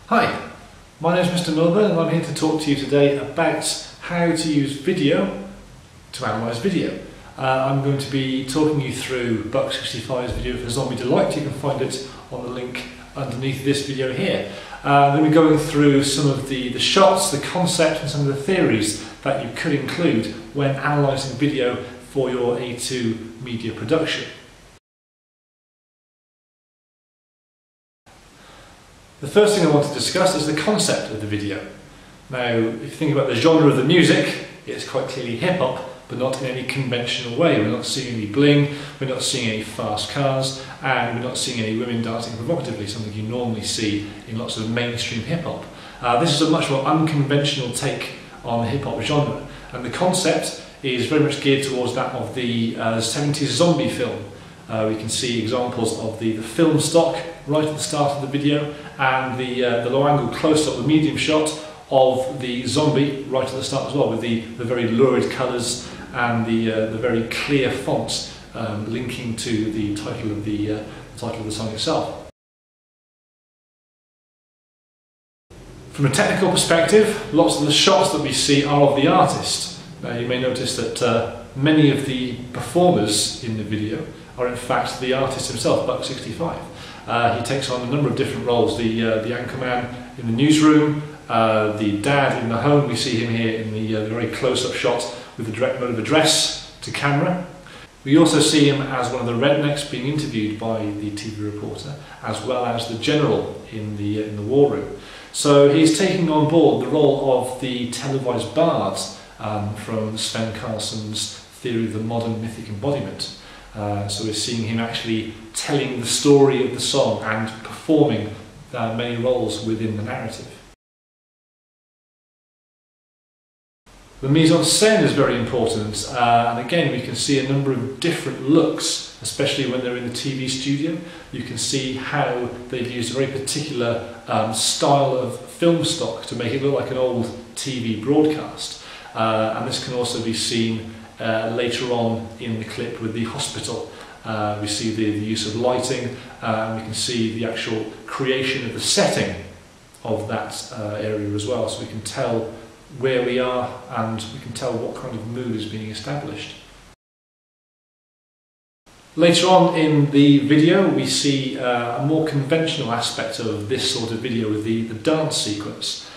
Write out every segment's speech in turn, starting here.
Hi, my name is Mr. Milburn and I'm here to talk to you today about how to use video to analyse video. I'm going to be talking you through Buck65's video for Zombie Delight. You can find it on the link underneath this video here. I'm going to be going through some of the shots, the concept and some of the theories that you could include when analysing video for your A2 media production. The first thing I want to discuss is the concept of the video. Now, if you think about the genre of the music, it's quite clearly hip-hop, but not in any conventional way. We're not seeing any bling, we're not seeing any fast cars, and we're not seeing any women dancing provocatively, something you normally see in lots of mainstream hip-hop. This is a much more unconventional take on the hip-hop genre, and the concept is very much geared towards that of the 70s zombie film. We can see examples of the film stock right at the start of the video and the low angle close-up, the medium shot of the zombie right at the start as well, with the very lurid colours and the very clear fonts linking to the title of the song itself. From a technical perspective, lots of the shots that we see are of the artist. Now you may notice that many of the performers in the video are in fact the artist himself, Buck65. He takes on a number of different roles, the anchorman in the newsroom, the dad in the home. We see him here in the very close-up shot with the direct mode of address to camera. We also see him as one of the rednecks being interviewed by the TV reporter, as well as the general in the war room. So he's taking on board the role of the televised bard from Sven Carlson's theory of the modern mythic embodiment. So we're seeing him actually telling the story of the song and performing many roles within the narrative. The mise-en-scène is very important, and again we can see a number of different looks, especially when they're in the TV studio. You can see how they've used a very particular style of film stock to make it look like an old TV broadcast, and this can also be seen later on in the clip with the hospital. We see the use of lighting, and we can see the actual creation of the setting of that area as well, so we can tell where we are and we can tell what kind of mood is being established. Later on in the video we see a more conventional aspect of this sort of video with the dance sequence.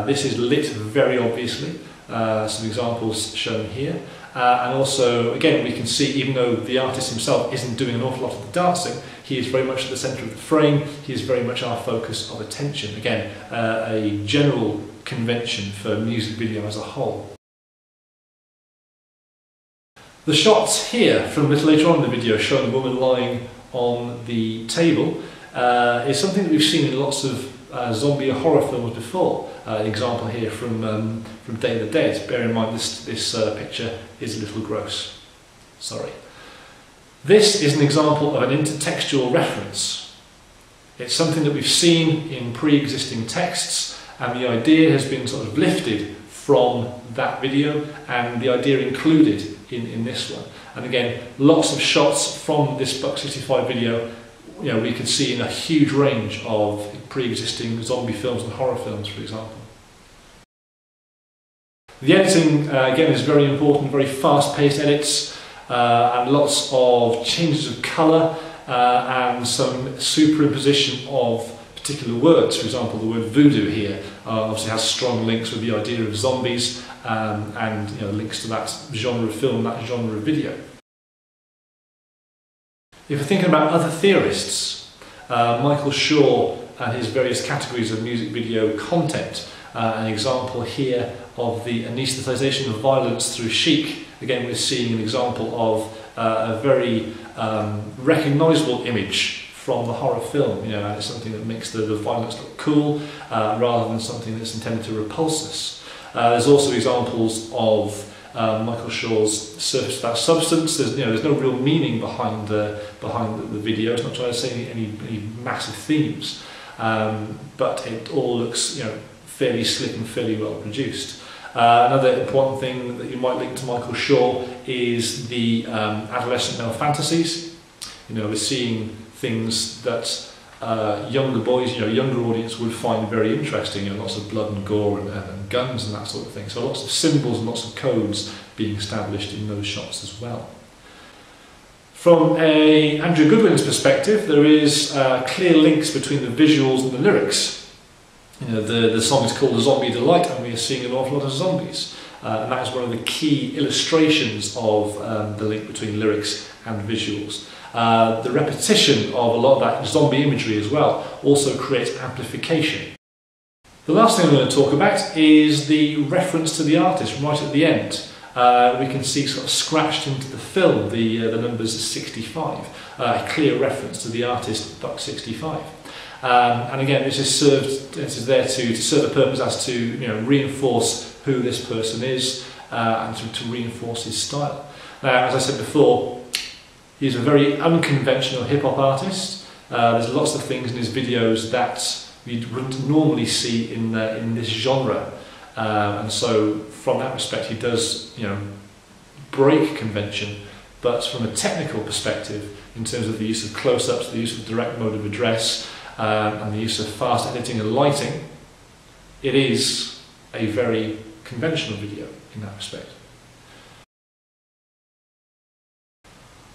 This is lit very obviously, some examples shown here. And also, again, we can see, even though the artist himself isn't doing an awful lot of the dancing, he is very much at the centre of the frame, he is very much our focus of attention. Again, a general convention for music video as a whole. The shots here from a little later on in the video showing a woman lying on the table is something that we've seen in lots of zombie horror films before. An example here from Day of the Dead. Bear in mind this picture is a little gross. Sorry. This is an example of an intertextual reference. It's something that we've seen in pre-existing texts, and the idea has been sort of lifted from that video and the idea included in this one. And again, lots of shots from this Buck65 video, you know, we could see in a huge range of pre-existing zombie films and horror films, for example. The editing, again, is very important, very fast-paced edits, and lots of changes of colour and some superimposition of particular words. For example, the word voodoo here obviously has strong links with the idea of zombies and links to that genre of film, that genre of video. If we're thinking about other theorists, Michael Shaw and his various categories of music video content, an example here of the anaesthetisation of violence through chic. Again, we're seeing an example of a very recognisable image from the horror film. You know, and it's something that makes the violence look cool rather than something that's intended to repulse us. There's also examples of Michael Shaw's Surface Without Substance. There's no real meaning behind the video. It's not trying to say any massive themes, but it all looks fairly slick and fairly well produced. Another important thing that you might link to Michael Shaw is the adolescent male fantasies. We're seeing things that younger boys, younger audience would find very interesting. Lots of blood and gore and guns and that sort of thing. So lots of symbols and lots of codes being established in those shots as well. From Andrew Goodwin's perspective, there is clear links between the visuals and the lyrics. The song is called A Zombie Delight, and we are seeing an awful lot of zombies. And that is one of the key illustrations of the link between lyrics and visuals. The repetition of a lot of that zombie imagery as well also creates amplification. The last thing I'm going to talk about is the reference to the artist right at the end. We can see sort of scratched into the film the numbers 65, a clear reference to the artist Buck 65. And again, this is there to serve a purpose as to reinforce who this person is and to reinforce his style. Now, as I said before, he's a very unconventional hip-hop artist. There's lots of things in his videos that you wouldn't normally see in this genre. And so from that respect he does break convention, but from a technical perspective, in terms of the use of close-ups, the use of direct mode of address, and the use of fast editing and lighting, it is a very conventional video in that respect.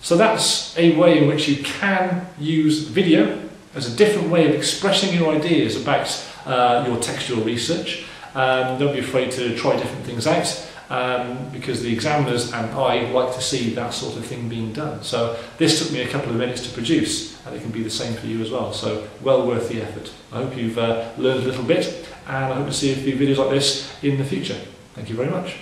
So that's a way in which you can use video as a different way of expressing your ideas about your textual research. Don't be afraid to try different things out, because the examiners and I like to see that sort of thing being done. So this took me a couple of minutes to produce, and it can be the same for you as well. So well worth the effort. I hope you've learned a little bit, and I hope to see a few videos like this in the future. Thank you very much.